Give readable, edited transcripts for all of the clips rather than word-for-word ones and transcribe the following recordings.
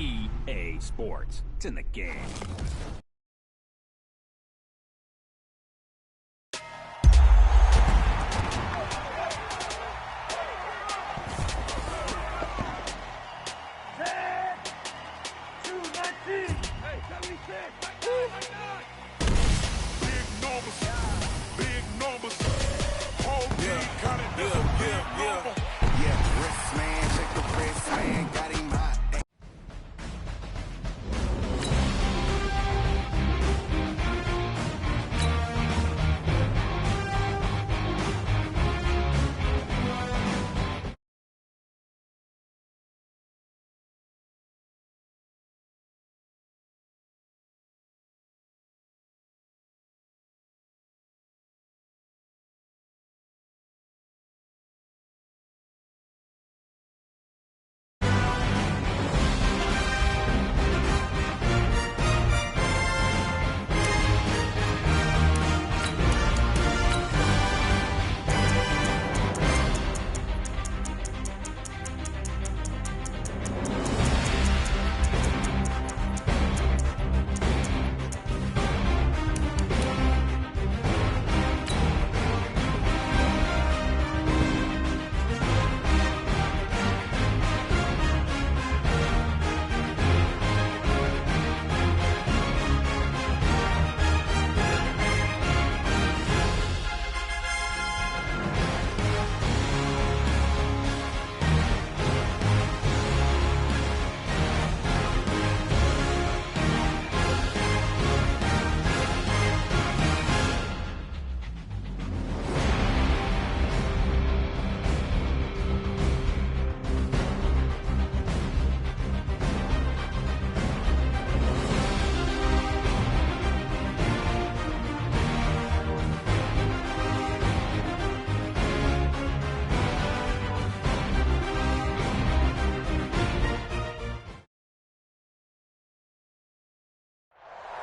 EA Sports. It's in the game.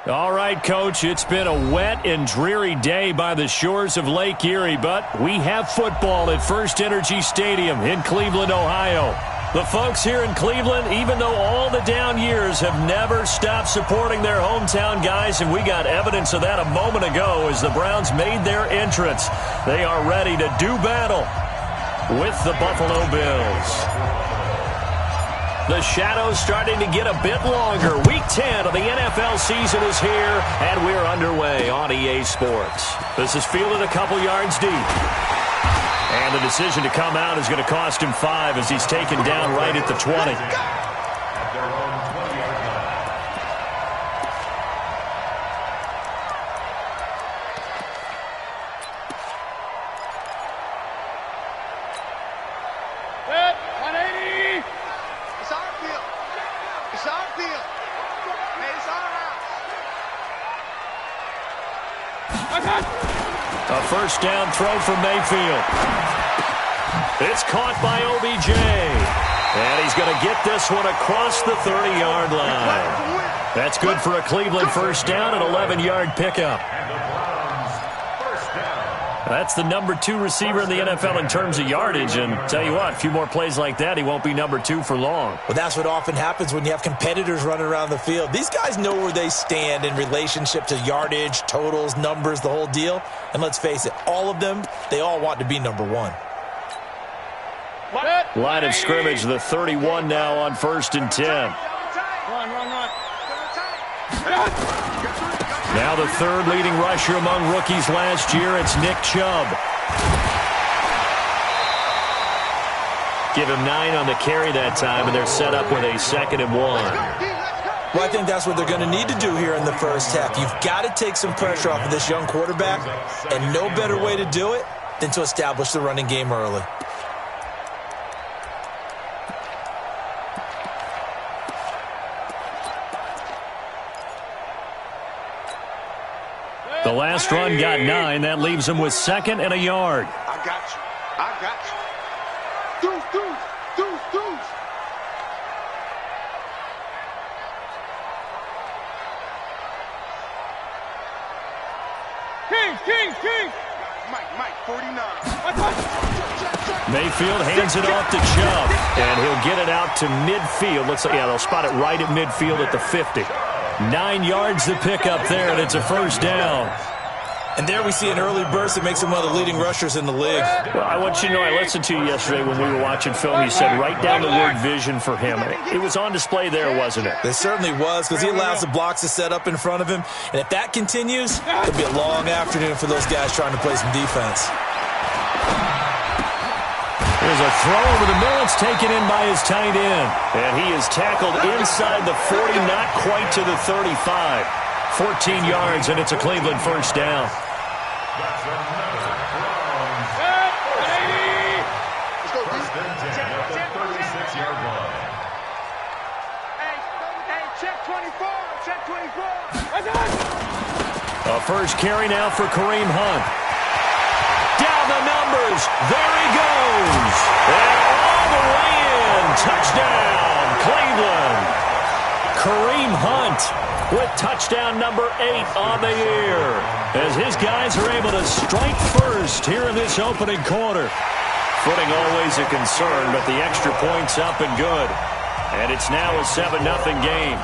All right, Coach, it's been a wet and dreary day by the shores of Lake Erie, but we have football at First Energy Stadium in Cleveland, Ohio. The folks here in Cleveland, even though all the down years, have never stopped supporting their hometown guys, and we got evidence of that a moment ago as the Browns made their entrance. They are ready to do battle with the Buffalo Bills. The shadow's starting to get a bit longer. Week 10 of the NFL season is here, and we're underway on EA Sports. This is fielded a couple yards deep. And the decision to come out is going to cost him 5 as he's taken down right at the 20. A first down throw from Mayfield. It's caught by OBJ. And he's going to get this one across the 30-yard line. That's good for a Cleveland first down, an 11-yard pickup. That's the number 2 receiver in the NFL in terms of yardage. And tell you what, a few more plays like that, he won't be number 2 for long. Well, that's what often happens when you have competitors running around the field. These guys know where they stand in relationship to yardage, totals, numbers, the whole deal. And let's face it, all of them, they all want to be number 1. Line of scrimmage, the 31 now on 1st and 10. Run. Now the third leading rusher among rookies last year, it's Nick Chubb. Give him 9 on the carry that time, and they're set up with a 2nd and 1. Well, I think that's what they're going to need to do here in the first half. You've got to take some pressure off of this young quarterback, and no better way to do it than to establish the running game early. The last run got 9. That leaves him with 2nd and a yard. I got you. Deuce. King. Mike, Mayfield hands it off to Chubb, and he'll get it out to midfield. Looks like, yeah, they'll spot it right at midfield at the 50. 9 yards to pick up there, and it's a first down. And there we see an early burst that makes him one of the leading rushers in the league. Well, I want you to know, I listened to you yesterday when we were watching film. You said write down the word vision for him. It was on display there, wasn't it? It certainly was, because he allows the blocks to set up in front of him. And if that continues, it'll be a long afternoon for those guys trying to play some defense. There's a throw over the middle. It's taken in by his tight end. And he is tackled inside the 40, not quite to the 35. 14 yards, and it's a Cleveland first down. A first carry now for Kareem Hunt. Down the numbers. There he goes. And all the way in. Touchdown, Cleveland. Kareem Hunt with touchdown number 8 on the year, as his guys are able to strike first here in this opening quarter. Footing always a concern, but the extra point's up and good. And it's now a 7-0 game.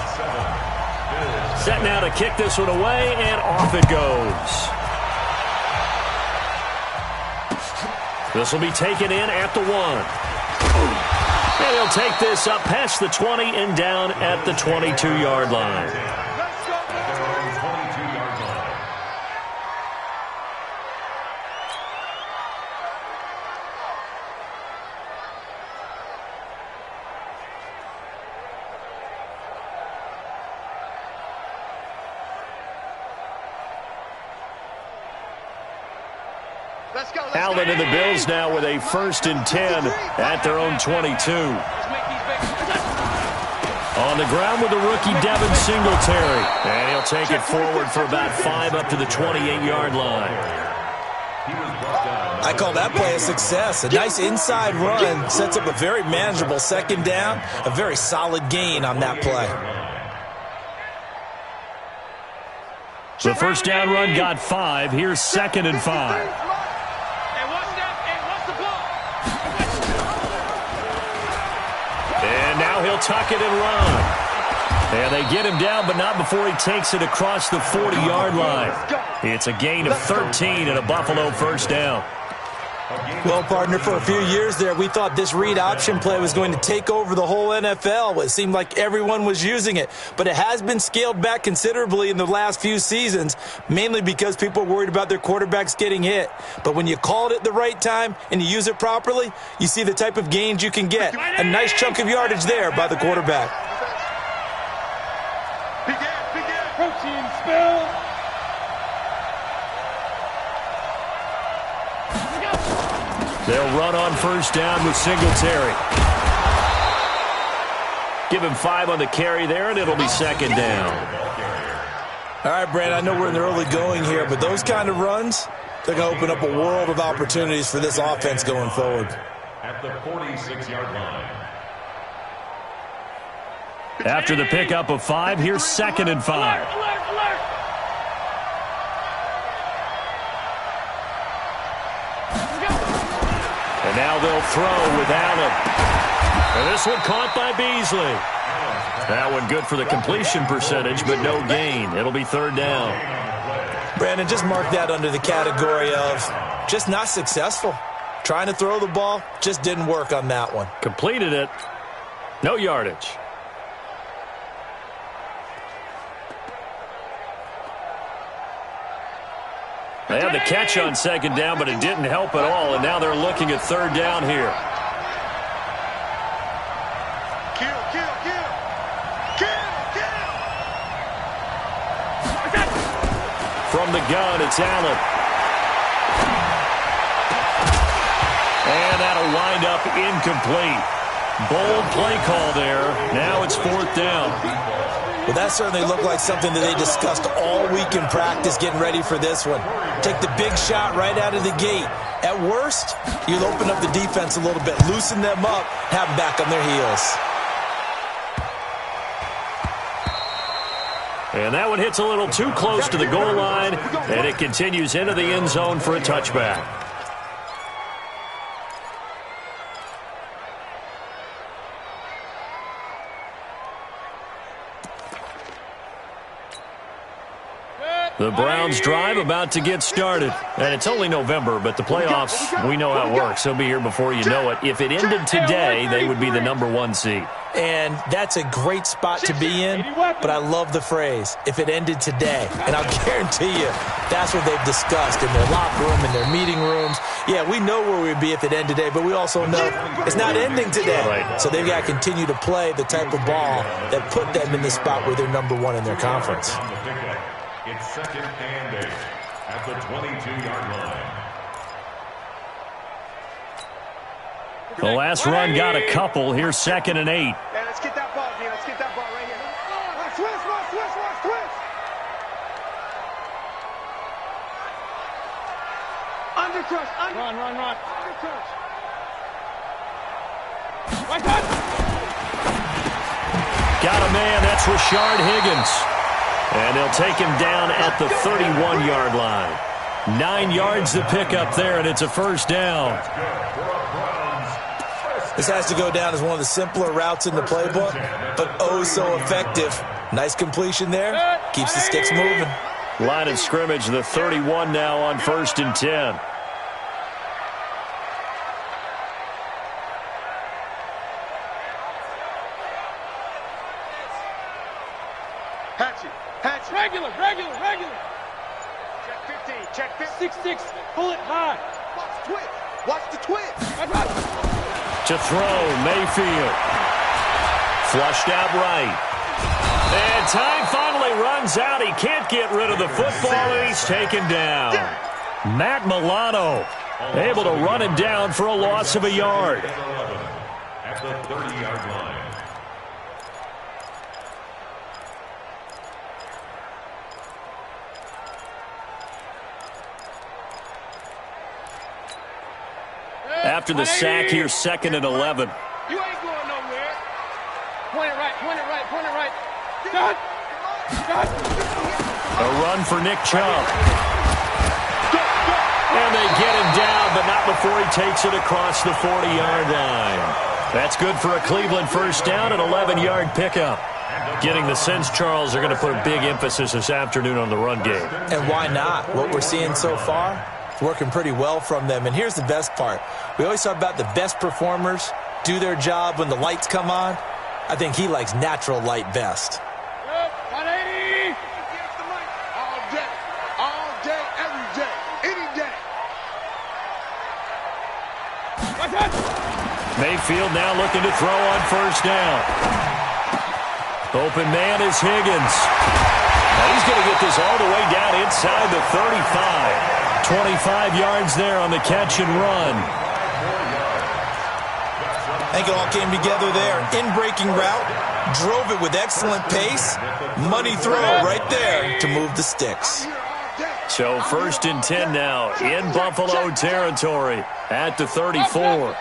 Set now to kick this one away, and off it goes. This will be taken in at the 1. And he'll take this up past the 20 and down at the 22-yard line. Allen and the Bills now with a 1st and 10 at their own 22. On the ground with the rookie Devin Singletary. And he'll take it forward for about 5 up to the 28-yard line. I call that play a success. A nice inside run sets up a very manageable 2nd down. A very solid gain on that play. The first down run got 5. Here's 2nd and 5. He'll tuck it and run. And they get him down, but not before he takes it across the 40-yard line. It's a gain of 13 and a Buffalo first down. Well, partner, for a few years there, we thought this read option play was going to take over the whole NFL. It seemed like everyone was using it, but it has been scaled back considerably in the last few seasons, mainly because people are worried about their quarterbacks getting hit. But when you call it at the right time and you use it properly, you see the type of gains you can get. A nice chunk of yardage there by the quarterback. Protein spill. They'll run on first down with Singletary. Give him 5 on the carry there, and it'll be 2nd down. All right, Brandon, I know we're in the early going here, but those kind of runs, they're going to open up a world of opportunities for this offense going forward. At the 46-yard line. After the pickup of 5, here's 2nd and 5. And now they'll throw with Allen. And this one caught by Beasley. That one good for the completion percentage, but no gain. It'll be 3rd down. Brandon, just mark that under the category of just not successful. Trying to throw the ball, just didn't work on that one. Completed it. No yardage. They had the catch on 2nd down, but it didn't help at all, and now they're looking at 3rd down here. Kill. From the gun, it's Allen. And that'll wind up incomplete. Bold play call there. Now it's 4th down. Well, that certainly looked like something that they discussed all week in practice getting ready for this one. Take the big shot right out of the gate. At worst, you'll open up the defense a little bit, loosen them up, have them back on their heels. And that one hits a little too close to the goal line, and it continues into the end zone for a touchback. The Browns' drive about to get started. And it's only November, but the playoffs, we know how it works. They'll be here before you know it. If it ended today, they would be the #1 seed. And that's a great spot to be in, but I love the phrase, if it ended today. And I'll guarantee you, that's what they've discussed in their locker room, in their meeting rooms. Yeah, we know where we'd be if it ended today, but we also know it's not ending today. Right. So they've got to continue to play the type of ball that put them in the spot where they're #1 in their conference. It's 2nd and 8 at the 22-yard line. The last run got a couple. Here's 2nd and 8. Hey, let's get that ball, man. Let's get that ball right here. Watch, twist. Under crush. Run. Under crush. Right back. Got a man. That's Rashard Higgins. And they'll take him down at the 31-yard line. 9 yards to pick up there, and it's a first down. This has to go down as one of the simpler routes in the playbook, but oh so effective. Nice completion there. Keeps the sticks moving. Line of scrimmage, the 31 now on 1st and 10. Hatch. Regular. Check 15. 6-6. Pull it high. Watch the twist. To throw, Mayfield. Flushed out right. And time finally runs out. He can't get rid of the football, and he's taken down. Matt Milano able to run him down for a loss of a yard. At the 30-yard line. After the sack here, 2nd and 11. You ain't going nowhere. Point it right. Got. A run for Nick Chubb. And they get him down, but not before he takes it across the 40-yard line. That's good for a Cleveland first down, an 11-yard pickup. Getting the sense, Charles, they're going to put a big emphasis this afternoon on the run game. And why not? What we're seeing so far, it's working pretty well from them. And here's the best part. We always talk about the best performers do their job when the lights come on. I think he likes natural light best. 180. All day, every day, any day. Mayfield now looking to throw on first down. Open man is Higgins. Now he's going to get this all the way down inside the 35. 25 yards there on the catch and run. I think it all came together there. In-breaking route, drove it with excellent pace. Money throw right there to move the sticks. So 1st and 10 now in Buffalo territory at the 34.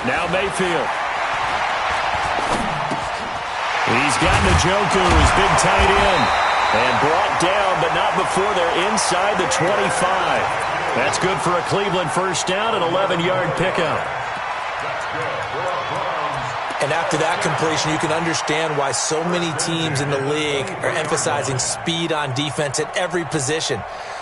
Now Mayfield. He's got Njoku, his big tight end. And brought down, but not before they're inside the 25. That's good for a Cleveland first down, an 11-yard pickup. And after that completion, you can understand why so many teams in the league are emphasizing speed on defense at every position.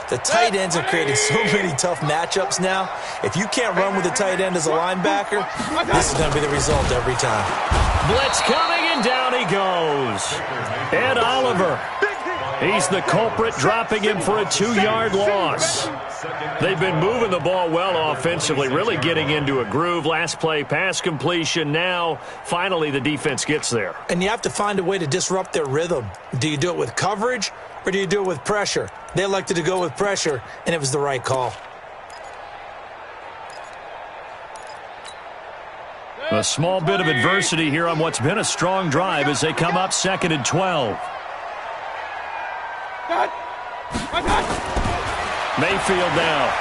The tight ends have created so many tough matchups now. If you can't run with a tight end as a linebacker, this is going to be the result every time. Blitz coming, and down he goes. Ed Oliver. He's the culprit, dropping him for a 2-yard loss. They've been moving the ball well offensively, really getting into a groove. Last play, pass completion. Now, finally, the defense gets there. And you have to find a way to disrupt their rhythm. Do you do it with coverage, or do you do it with pressure? They elected to go with pressure, and it was the right call. A small bit of adversity here on what's been a strong drive as they come up 2nd and 12. Mayfield now.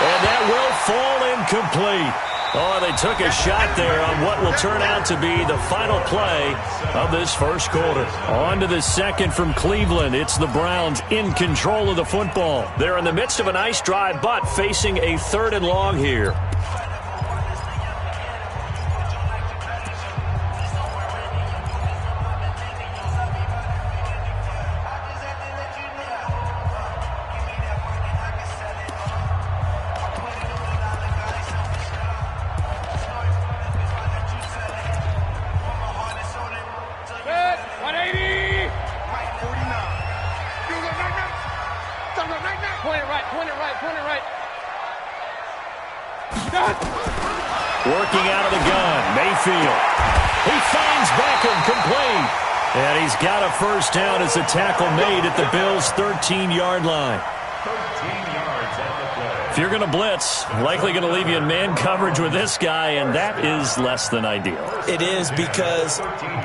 And that will fall incomplete. Oh, they took a shot there on what will turn out to be the final play of this first quarter. On to the second from Cleveland. It's the Browns in control of the football. They're in the midst of a nice drive, but facing a 3rd and long here. Working out of the gun, Mayfield. He finds Beckham, complete. And he's got a first down as a tackle made at the Bills' 13-yard line. 13 yards on the play. If you're going to blitz, likely going to leave you in man coverage with this guy, and that is less than ideal. It is, because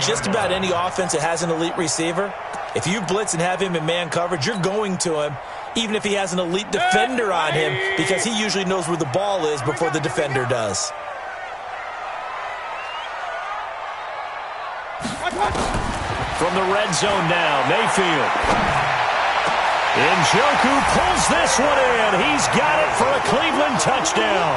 just about any offense that has an elite receiver, if you blitz and have him in man coverage, you're going to him, even if he has an elite defender on him, because he usually knows where the ball is before the defender does. From the red zone now, Mayfield. Njoku pulls this one in. He's got it for a Cleveland touchdown.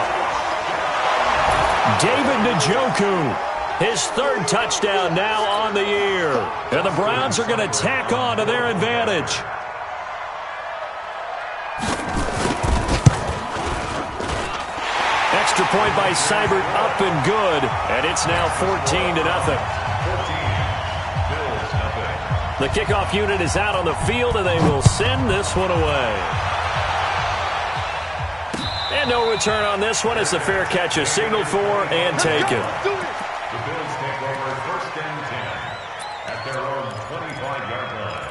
David Njoku, his third touchdown now on the year. And the Browns are going to tack on to their advantage. Extra point by Seibert, up and good. And it's now 14-0. The kickoff unit is out on the field, and they will send this one away. And no return on this one as the fair catch is signaled for and taken. The Bills take over 1st and 10 at their own 25-yard line.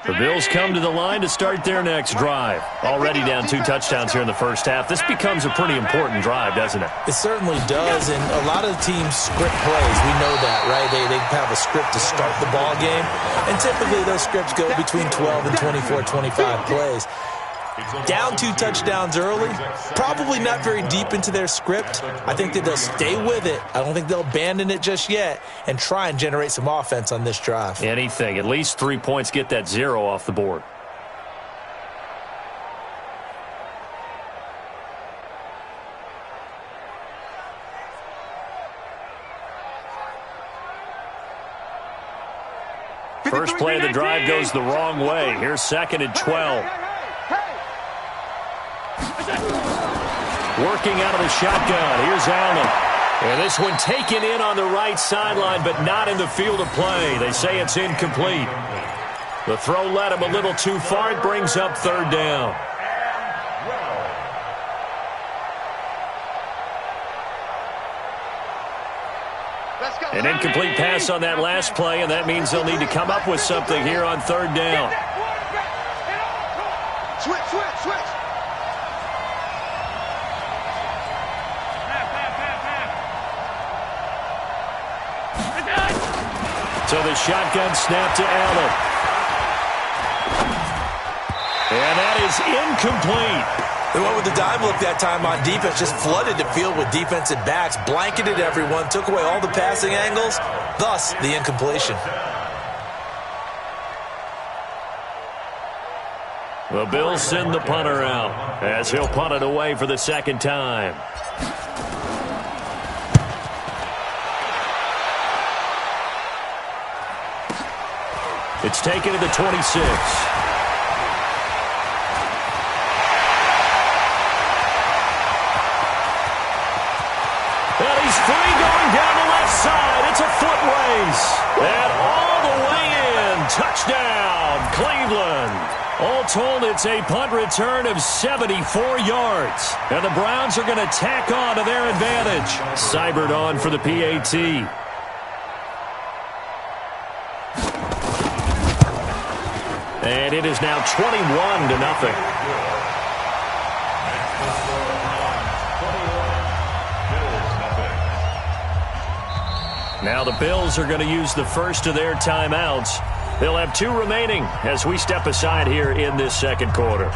The Bills come to the line to start their next drive. Already down 2 touchdowns here in the first half. This becomes a pretty important drive, doesn't it? It certainly does, and a lot of the teams script plays. We know that, right? They have a script to start the ball game, and typically those scripts go between 12 and 24, 25 plays. Down 2 touchdowns early, probably not very deep into their script. I think that they'll stay with it. I don't think they'll abandon it just yet and try and generate some offense on this drive. Anything. At least 3 points, get that 0 off the board. First play of the drive goes the wrong way. Here's 2nd and 12. Working out of the shotgun. Here's Allen. And this one taken in on the right sideline, but not in the field of play. They say it's incomplete. The throw led him a little too far. It brings up 3rd down. An incomplete pass on that last play, and that means they'll need to come up with something here on 3rd down. Switch. So the shotgun snap to Allen. And that is incomplete. They went with the dime look that time on defense, just flooded the field with defensive backs, blanketed everyone, took away all the passing angles, thus the incompletion. The Bills send the punter out as he'll punt it away for the 2nd time. It's taken to the 26. And he's free going down the left side. It's a foot race. And all the way in. Touchdown, Cleveland. All told, it's a punt return of 74 yards. And the Browns are going to tack on to their advantage. Seibert on for the PAT. And it is now 21-0. Now the Bills are going to use the first of their timeouts. They'll have 2 remaining as we step aside here in this 2nd quarter.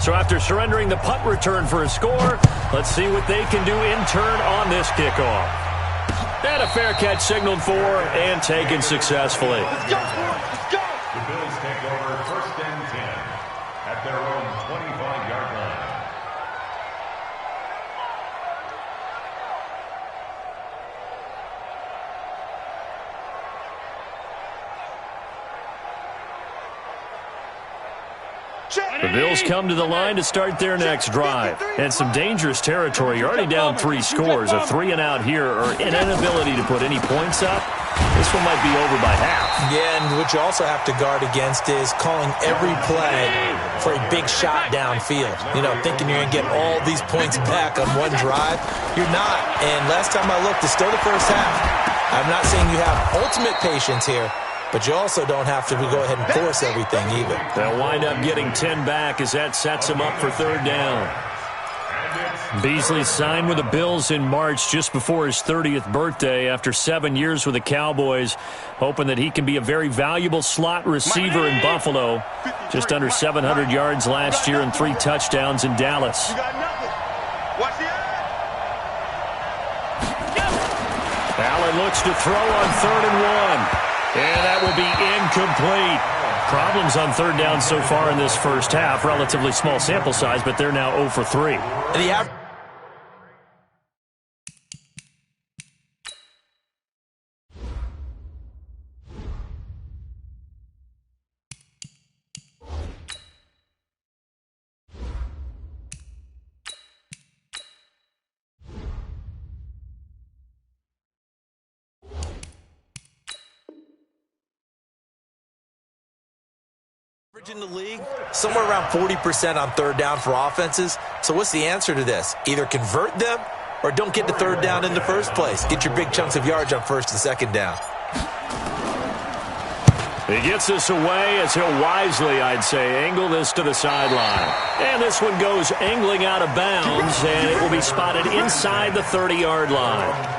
So after surrendering the punt return for a score, let's see what they can do in turn on this kickoff. And a fair catch signaled for and taken successfully. Let's go. The Bills take over 1st and 10 at their own 25-yard line. The Bills come to the line to start their next drive. And some dangerous territory. You're already down 3 scores. A 3 and out here, or an inability to put any points up. This one might be over by half. Yeah, and what you also have to guard against is calling every play for a big shot downfield. You know, thinking you're going to get all these points back on one drive. You're not. And last time I looked, it's still the first half. I'm not saying you have ultimate patience here, but you also don't have to go ahead and force everything either. They'll wind up getting 10 back as that sets them up for third down. Beasley signed with the Bills in March just before his 30th birthday after 7 years with the Cowboys, hoping that he can be a very valuable slot receiver in Buffalo. Just under 700 yards last year and 3 touchdowns in Dallas. Allen looks to throw on 3rd and 1. And that will be incomplete. Problems on third down so far in this first half. Relatively small sample size, but they're now 0 for 3. In the league, somewhere around 40% on third down for offenses. So what's the answer to this? Either convert them or don't get to third down in the first place. Get your big chunks of yards on first and second down. He gets this away as he'll wisely, I'd say, angle this to the sideline. And this one goes angling out of bounds, and it will be spotted inside the 30-yard line.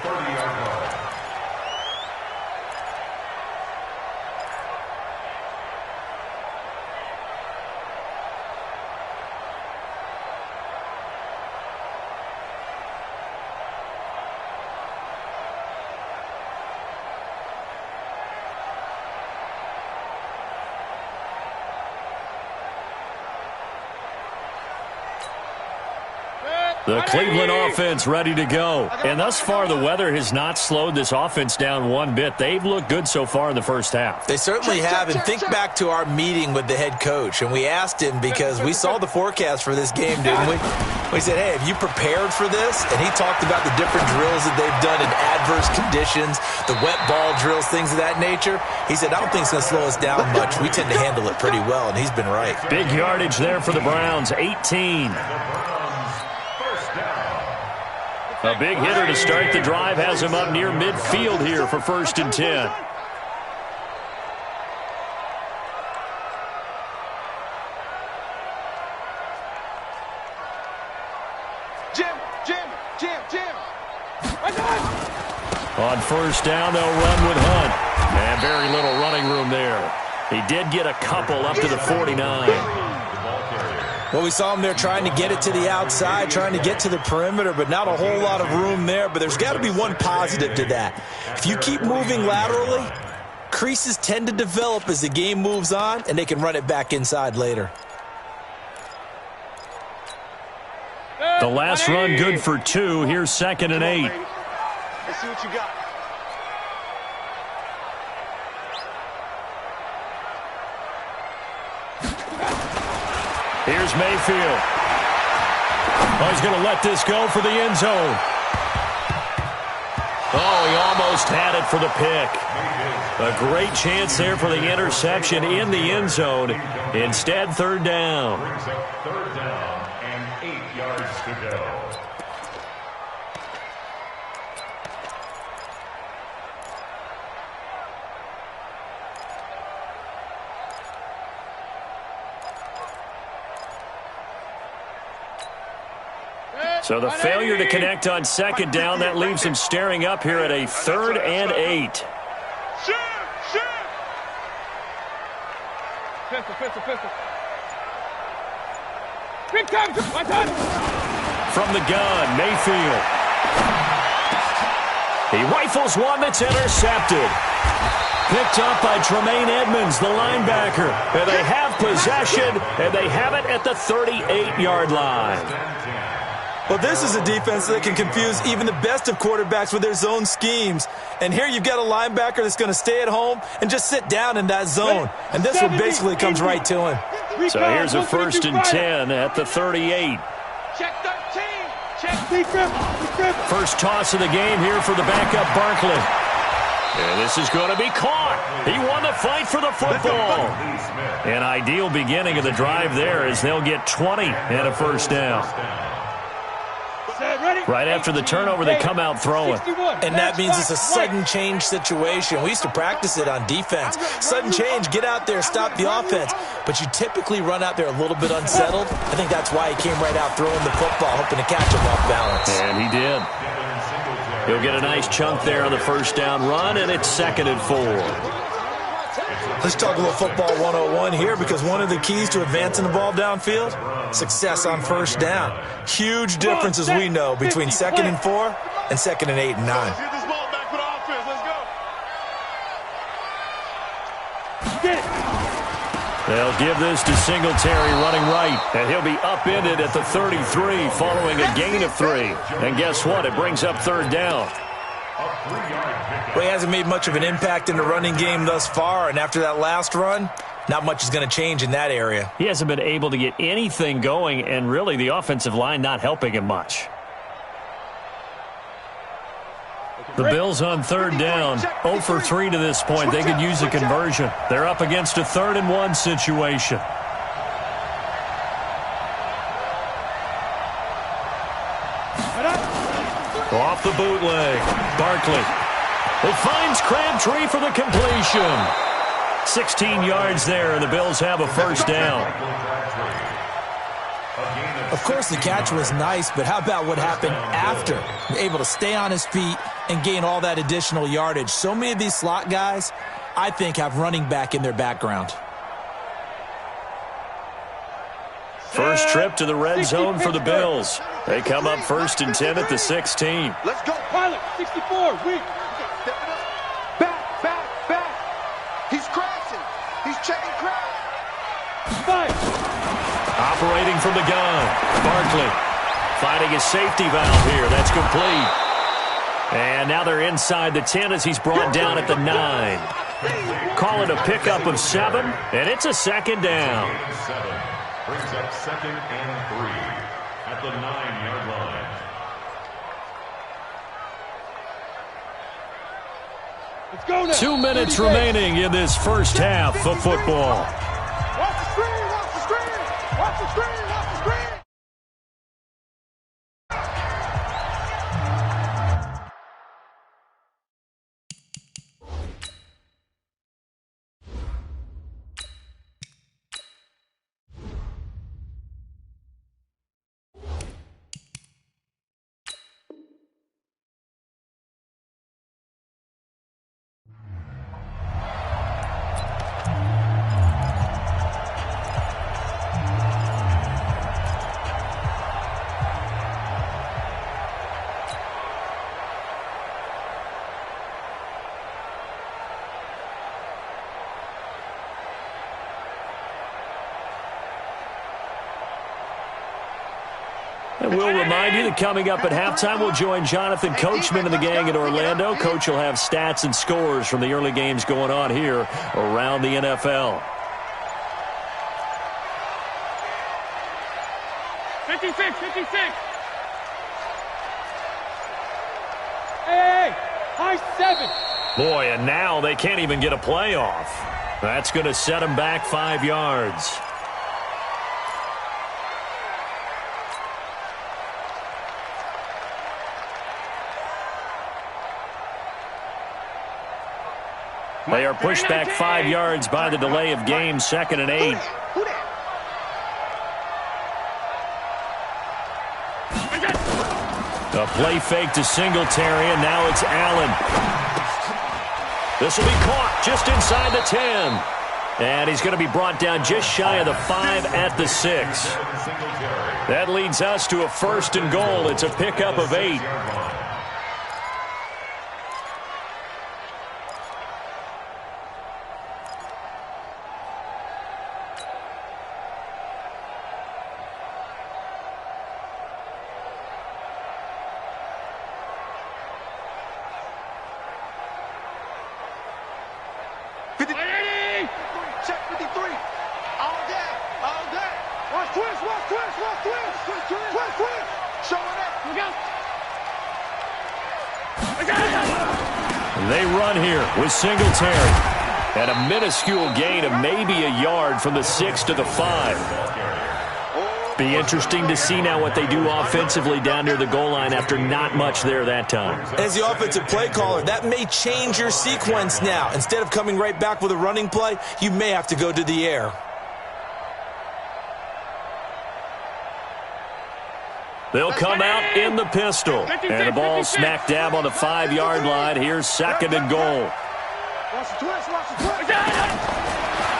The Cleveland offense ready to go. And thus far, the weather has not slowed this offense down one bit. They've looked good so far in the first half. They certainly have. And think back to our meeting with the head coach. And we asked him because we saw the forecast for this game, didn't we? We said, hey, have you prepared for this? And he talked about the different drills that they've done in adverse conditions, the wet ball drills, things of that nature. He said, I don't think it's going to slow us down much. We tend to handle it pretty well, and he's been right. Big yardage there for the Browns, 18. A big hitter to start the drive has him up near midfield here for 1st and 10. Jim. On 1st down, they'll run with Hunt. And very little running room there. He did get a couple up to the 49. Well, we saw him there trying to get it to the outside, trying to get to the perimeter, but not a whole lot of room there. But there's got to be one positive to that. If you keep moving laterally, creases tend to develop as the game moves on, and they can run it back inside later. The last run good for 2. Here's 2nd and 8. Let's see what you got. Here's Mayfield. Oh, he's going to let this go for the end zone. Oh, he almost had it for the pick. A great chance there for the interception in the end zone. Instead, 3rd down. Brings up 3rd down and 8 yards to go. So the failure to connect on 2nd down, that leaves him staring up here at a 3rd and 8. Shoot! Pistol. Big time, my time. From the gun, Mayfield. He rifles one that's intercepted. Picked up by Tremaine Edmonds, the linebacker. And they have possession, and they have it at the 38-yard line. Well, this is a defense that can confuse even the best of quarterbacks with their zone schemes. And here you've got a linebacker that's going to stay at home and just sit down in that zone. And this one basically comes right to him. So here's a 1st and 10 at the 38. Check 13. Check. First toss of the game here for the backup Barkley. And this is going to be caught. He won the fight for the football. An ideal beginning of the drive there as they'll get 20 and a 1st down. Right after the turnover, they come out throwing. And that means it's a sudden change situation. We used to practice it on defense. Sudden change, get out there, stop the offense. But you typically run out there a little bit unsettled. I think that's why he came right out throwing the football, hoping to catch him off balance. And he did. He'll get a nice chunk there on the 1st down run, and it's 2nd and 4. Let's talk a little football 101 here, because one of the keys to advancing the ball downfield, success on 1st down. Huge difference, as we know, between 2nd and 4 and 2nd and 8 and 9. They'll give this to Singletary running right, and he'll be upended at the 33 following a gain of 3. And guess what? It brings up 3rd down. Well, he hasn't made much of an impact in the running game thus far, and after that last run, not much is going to change in that area. He hasn't been able to get anything going, and really the offensive line not helping him much. The Bills on 3rd down, 0 for 3 to this point. They could use a conversion. They're up against a 3rd and 1 situation. Off the bootleg, Barkley. It finds Crabtree for the completion. 16 yards there, and the Bills have a 1st down. Of course, the catch was nice, but how about what happened after? Able to stay on his feet and gain all that additional yardage. So many of these slot guys, I think, have running back in their background. First trip to the red zone for the Bills. They come up 1st and 10 at the 16. Let's go. Pilot, 64. Weak. Back. He's crashing. He's checking crash. Fight. Operating from the gun. Barkley finding his safety valve here. That's complete. And now they're inside the 10 as he's brought down at the 9. Call it a pickup of 7, and it's a 2nd down. Brings up 2nd and 3 at the 9-yard line. Let's go now. 2 minutes remaining in this first half of football. Watch the screen. Watch the screen. Watch the screen. Watch the screen. And we'll remind you that coming up at halftime, we'll join Jonathan Coachman and the gang in Orlando. Coach will have stats and scores from the early games going on here around the NFL. 56. Hey, high 7. Boy, and now they can't even get a playoff. That's going to set them back 5 yards. They are pushed back 5 yards by the delay of game, 2nd and 8. A play fake to Singletary, and now it's Allen. This will be caught just inside the 10. And he's going to be brought down just shy of the 5 at the 6. That leads us to a 1st and goal. It's a pickup of 8. Check 53. All day. They run here with Singletary. And a minuscule gain of maybe a yard from the 6 to the 5. Be interesting to see now what they do offensively down near the goal line after not much there that time. As the offensive play caller, that may change your sequence now. Instead of coming right back with a running play, you may have to go to the air. They'll come out in the pistol. And the ball smack dab on the 5-yard line. Here's 2nd and goal.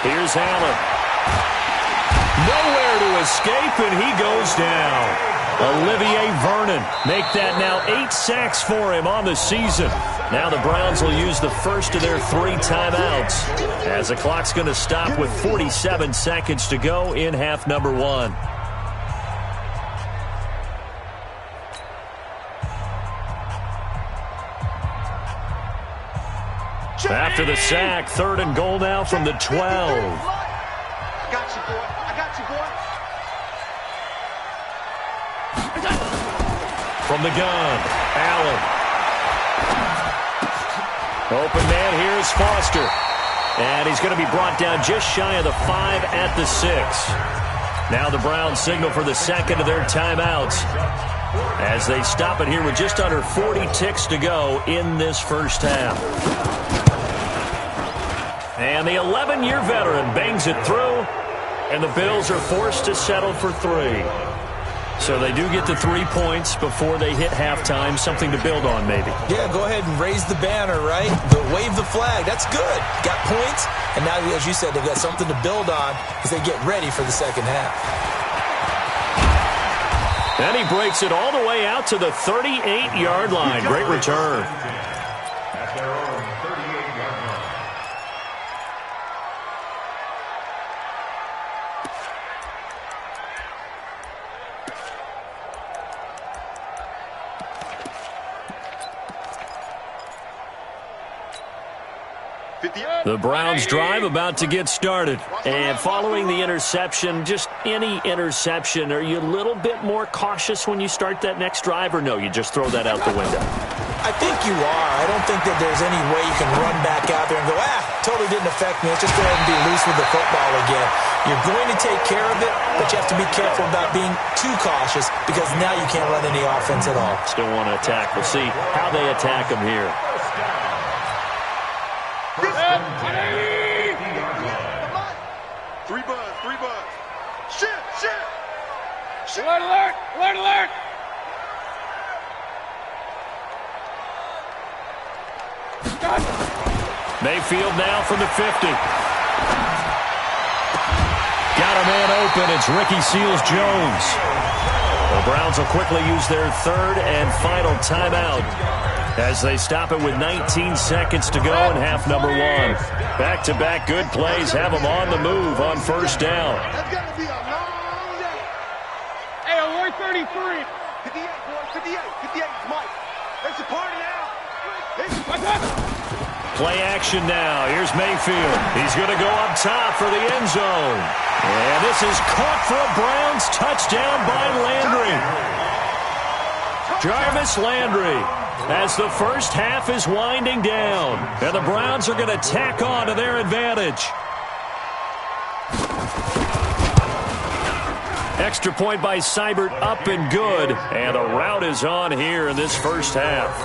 Here's Allen. Nowhere to escape, and he goes down. Olivier Vernon make that now 8 sacks for him on the season. Now the Browns will use the first of their 3 timeouts as the clock's going to stop with 47 seconds to go in half number 1. After the sack, 3rd and goal now from the 12. I got you, boy. I got you, boy. From the gun, Allen. Open man, here's Foster. And he's going to be brought down just shy of the 5 at the 6. Now the Browns signal for the 2nd of their timeouts as they stop it here with just under 40 ticks to go in this first half. And the 11-year veteran bangs it through, and the Bills are forced to settle for 3. So they do get the 3 points before they hit halftime, something to build on maybe. Yeah, go ahead and raise the banner, right? Wave the flag. That's good. Got points, and now, as you said, they've got something to build on as they get ready for the second half. And he breaks it all the way out to the 38-yard line. Great return. At their own 38-yard line. The Browns drive about to get started. And following the interception, just any interception, are you a little bit more cautious when you start that next drive, or no, you just throw that out the window? I think you are. I don't think that there's any way you can run back out there and go, totally didn't affect me. Let's just go ahead and be loose with the football again. You're going to take care of it, but you have to be careful about being too cautious because now you can't run any offense at all. Still want to attack. We'll see how they attack them here. Three buzz. Shit. Alert. Mayfield now from the 50. Got a man open. It's Ricky Seals-Jones. The Browns will quickly use their 3rd and final timeout as they stop it with 19 seconds to go in half number 1. Back-to-back good plays have them on the move on first down. That's got to be a long day. Hey, alert 33. 58, boy. 58, Mike. It's a party now. Play action now. Here's Mayfield. He's going to go up top for the end zone. And this is caught for a Browns touchdown by Landry. Jarvis Landry, as the first half is winding down. And the Browns are going to tack on to their advantage. Extra point by Seibert, up and good. And the rout is on here in this first half.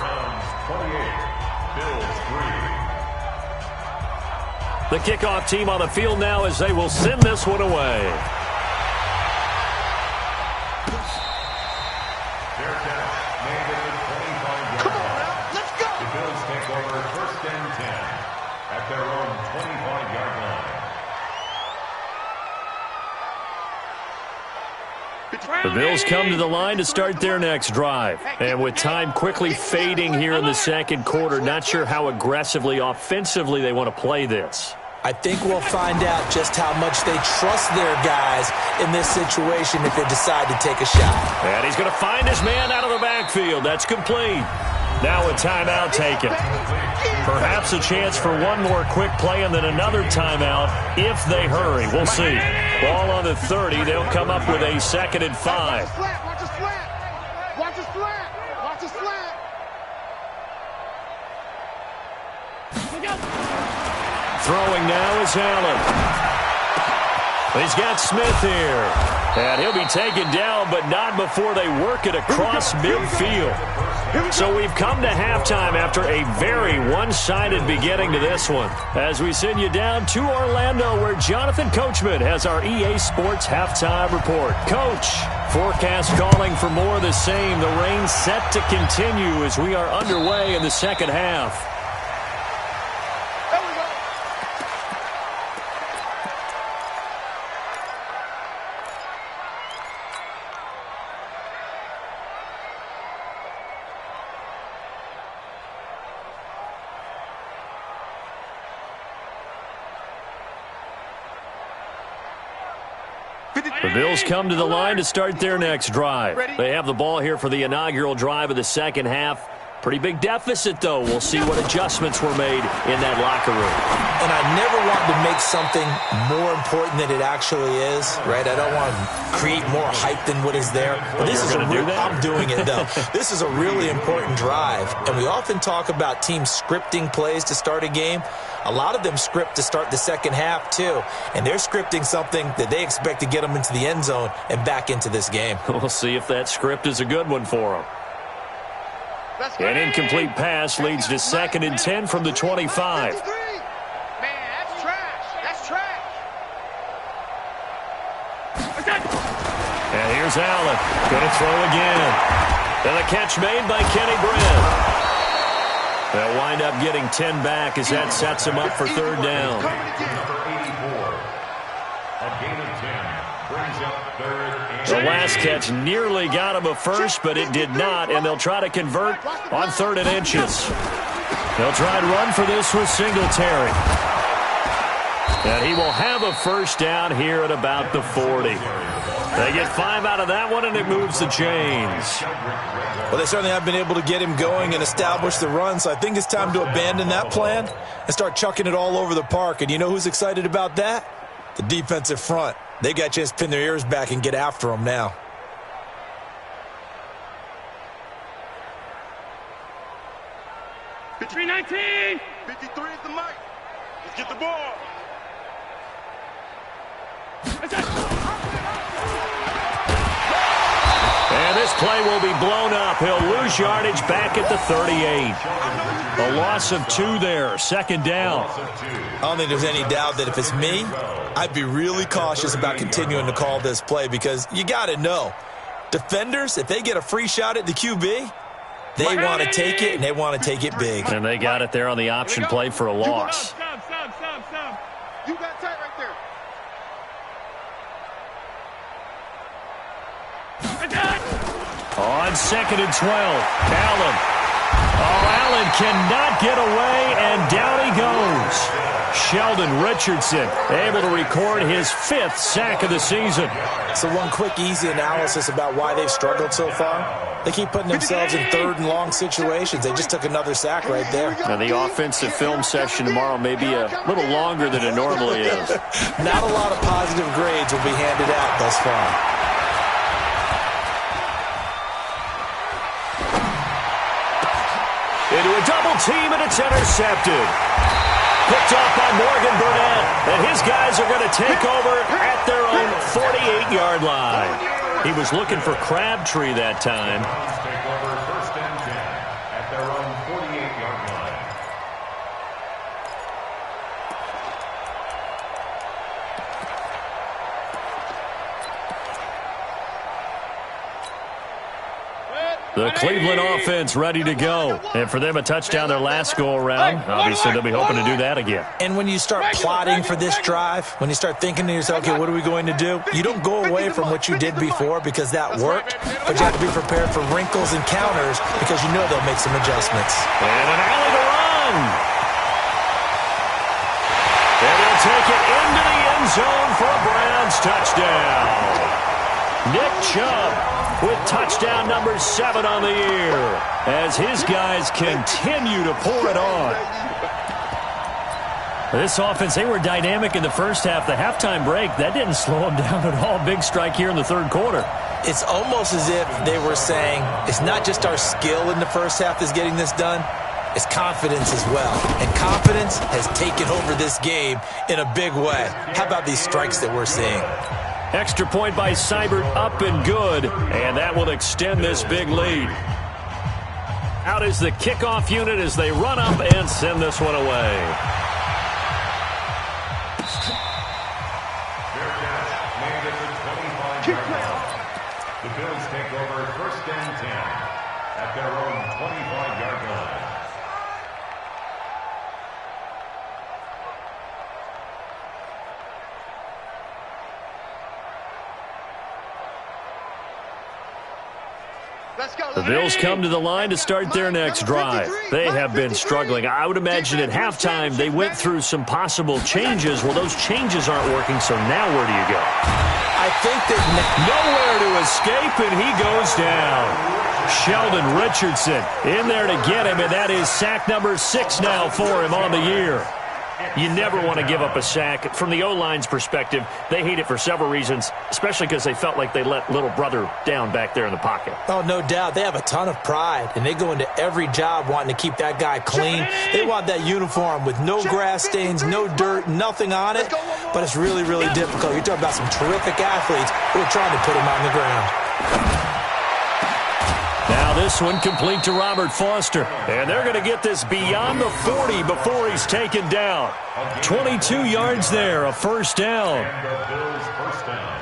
28, Bills 3. The kickoff team on the field now as they will send this one away. Their catch made it to 25 yards. Come on now, let's go. The Bills take over 1st and 10 at their own 25-yard line. The Bills come to the line to start their next drive. And with time quickly fading here in the second quarter, not sure how aggressively, offensively they want to play this. I think we'll find out just how much they trust their guys in this situation if they decide to take a shot. And he's going to find his man out of the backfield. That's complete. Now a timeout taken. Perhaps a chance for one more quick play and then another timeout if they hurry. We'll see. Ball on the 30. They'll come up with a 2nd and 5. Watch the slant. Throwing now is Allen. He's got Smith here. And he'll be taken down, but not before they work it across midfield. So we've come to halftime after a very one-sided beginning to this one. As we send you down to Orlando, where Jonathan Coachman has our EA Sports halftime report. Coach, forecast calling for more of the same. The rain set to continue as we are underway in the second half. The Bills come to the line to start their next drive. They have the ball here for the inaugural drive of the second half. Pretty big deficit, though. We'll see what adjustments were made in that locker room. And I never want to make something more important than it actually is, right? I don't want to create more hype than what is there. But this is I'm doing it, though. This is a really important drive. And we often talk about teams scripting plays to start a game. A lot of them script to start the second half, too. And they're scripting something that they expect to get them into the end zone and back into this game. We'll see if that script is a good one for them. An incomplete pass leads to 2nd and 10 from the 25. Man, that's trash. That's trash. And here's Allen. Going to throw again. And the catch made by Kenny Brent. They'll wind up getting 10 back as that sets him up for third down. Number 84. A gain of 10 brings up third and The last catch nearly got him a first, but it did not, and they'll try to convert on 3rd and inches. They'll try to run for this with Singletary. And he will have a first down here at about the 40. They get 5 out of that one, and it moves the chains. Well, they certainly have been able to get him going and establish the run, so I think it's time to abandon that plan and start chucking it all over the park. And you know who's excited about that? The defensive front. They got a chance to pin their ears back and get after him now. Between 19. 53 is the mic. Let's get the ball. And this play will be blown up. He'll lose yardage back at the 38. A loss of 2 there. 2nd down. I don't think there's any doubt that if it's me, I'd be really cautious about continuing to call this play because you got to know, defenders, if they get a free shot at the QB, they want to take it, and they want to take it big. And they got it there on the option play for a loss. Stop. You got tight right there. On 2nd and 12, Allen. Oh, Allen cannot get away, and down he goes. Sheldon Richardson able to record his 5th sack of the season. So one quick, easy analysis about why they've struggled so far. They keep putting themselves in 3rd and long situations. They just took another sack right there. Now, the offensive film session tomorrow may be a little longer than it normally is. Not a lot of positive grades will be handed out thus far. Into a double team, and it's intercepted. Picked off by Morgan Burnett, and his guys are going to take over at their own 48-yard line. He was looking for Crabtree that time. take over 1st and 10 at their own 48-yard line. The Cleveland offense ready to go. And for them, a touchdown their last go-around. Obviously, they'll be hoping to do that again. And when you start plotting for this drive, when you start thinking to yourself, okay, what are we going to do? You don't go away from what you did before because that worked, but you have to be prepared for wrinkles and counters because you know they'll make some adjustments. And an alley to run. And they'll take it into the end zone for a Browns touchdown. Nick Chubb with touchdown number 7 on the year as his guys continue to pour it on. This offense, they were dynamic in the first half. The halftime break, that didn't slow them down at all. Big strike here in the 3rd quarter. It's almost as if they were saying, it's not just our skill in the first half that's getting this done. is confidence as well. And confidence has taken over this game in a big way. How about these strikes that we're seeing? Extra point by Seibert, up and good, and that will extend this big lead. Out is the kickoff unit as they run up and send this one away. The Bills take over first and 10 at their own 25-yard line. The Bills come to the line to start their next drive. They have been struggling. I would imagine at halftime they went through some possible changes. Well, those changes aren't working, so now where do you go? I think that nowhere to escape, and he goes down. Sheldon Richardson in there to get him, and that is sack number 6 now for him on the year. You never want to give up a sack. From the O-line's perspective, they hate it for several reasons, especially because they felt like they let little brother down back there in the pocket. Oh, no doubt. They have a ton of pride, and they go into every job wanting to keep that guy clean. They want that uniform with no grass stains, no dirt, nothing on it, but it's really, really difficult. You're talking about some terrific athletes who are trying to put him on the ground. Now this one complete to Robert Foster. And they're going to get this beyond the 40 before he's taken down. 22 yards there, a first down. And the Bills first down.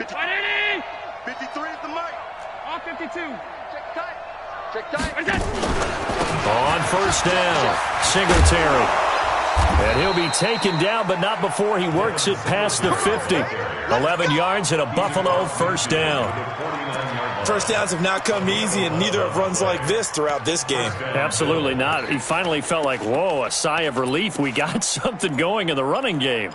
Ready? 53 is the mark. All 52. Check tight. Check tight. On first down, Singletary. And he'll be taken down, but not before he works it past the 50. 11 yards and a Buffalo first down. First downs have not come easy, and neither have runs like this throughout this game. Absolutely not. He finally felt like, whoa, a sigh of relief. We got something going in the running game.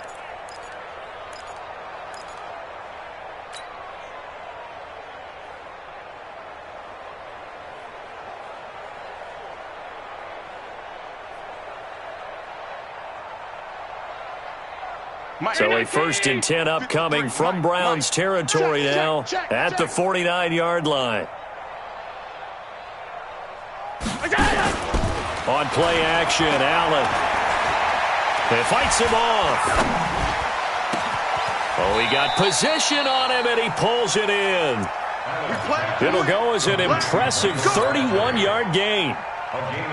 So a first and 10 upcoming from Browns territory now at the 49-yard line. On play action, Allen. It fights him off. Oh, he got position on him, and he pulls it in. It'll go as an impressive 31-yard gain.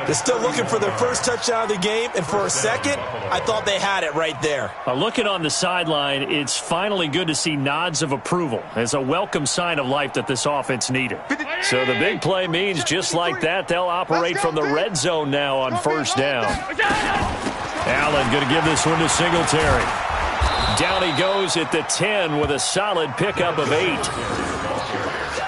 They're still looking for their first touchdown of the game, and for a second, I thought they had it right there. Looking on the sideline, it's finally good to see nods of approval. It's a welcome sign of life that this offense needed. So the big play means just like that, they'll operate from the red zone now on first down. Allen going to give this one to Singletary. Down he goes at the 10 with a solid pickup of 8.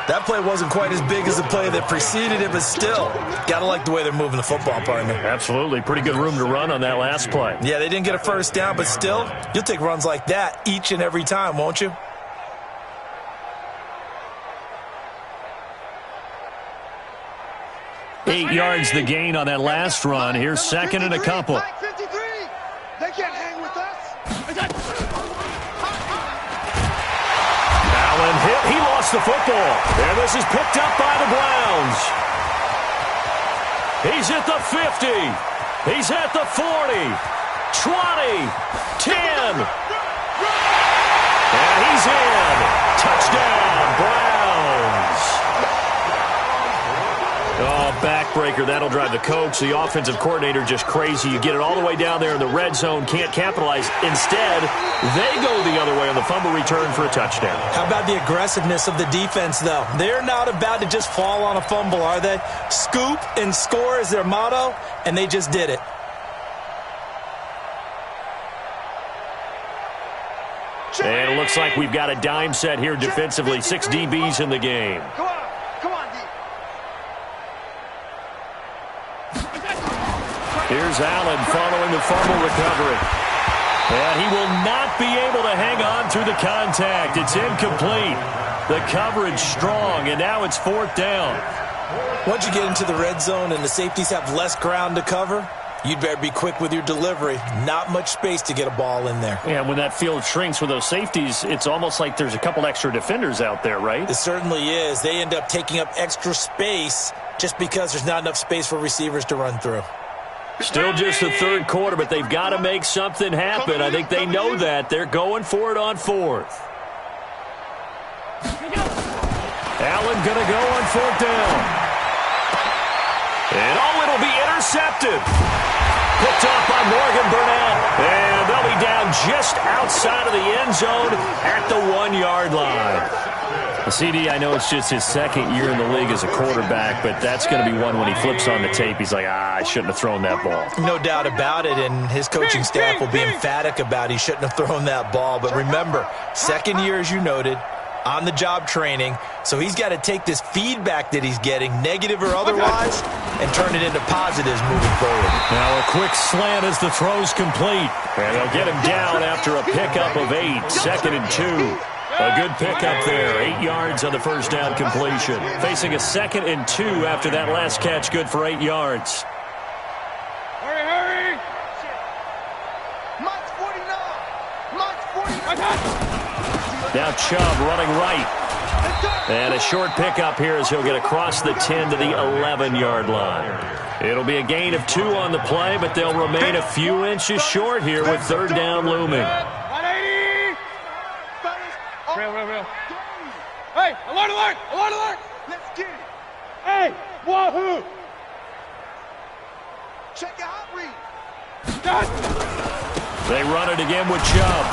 That play wasn't quite as big as the play that preceded it, but still, gotta like the way they're moving the football, partner. Absolutely. Pretty good room to run on that last play. Yeah, they didn't get a first down, but still, you'll take runs like that each and every time, won't you? Eight yards the gain on that last run. Here's second and a couple. They can't hang with us. Allen hit. He lost the football. And this is picked up by the Browns. He's at the 50. He's at the 40. 20. 10. And he's in. Touchdown, Browns. Oh, backbreaker. That'll drive the coach, the offensive coordinator, just crazy. You get it all the way down there in the red zone, can't capitalize. Instead, they go the other way on the fumble return for a touchdown. How about the aggressiveness of the defense, though? They're not about to just fall on a fumble, are they? Scoop and score is their motto, and they just did it. And it looks like we've got a dime set here defensively. 6 DBs in the game. Come on, D. Here's Allen following the fumble recovery. And he will not be able to hang on through the contact. It's incomplete. The coverage strong, and now it's fourth down. Once you get into the red zone and the safeties have less ground to cover, You'd better be quick with your delivery. Not much space to get a ball in there. Yeah, when that field shrinks with those safeties, it's almost like there's a couple extra defenders out there, right? It certainly is. They end up taking up extra space just because there's not enough space for receivers to run through. Still just the third quarter, but they've got to make something happen. I think they know that. They're going for it on fourth. Allen going to go on fourth down. And it'll be intercepted. Picked off by Morgan Burnett. And they'll be down just outside of the end zone at the 1-yard line. CD, I know it's just his second year in the league as a quarterback, but that's going to be one when he flips on the tape. He's like, I shouldn't have thrown that ball. No doubt about it, and his coaching staff will be emphatic about he shouldn't have thrown that ball. But remember, second year, as you noted, on-the-job training, so he's got to take this feedback that he's getting, negative or otherwise, and turn it into positives moving forward. Now a quick slant as the throw's complete. And they'll get him down after a pickup of 8, 2nd and 2. A good pickup there, 8 yards on the first down completion. Facing a 2nd and 2 after that last catch, good for 8 yards. Hurry, hurry! Mike's 49! Mike's 49! Now Chubb running right. And a short pickup here as he'll get across the 10 to the 11-yard line. It'll be a gain of 2 on the play, but they'll remain a few inches short here with third down looming. 180! Real. Hey, alert, alert, alert, alert! Let's get it. Hey, wahoo! Check your hot read. They run it again with Chubb.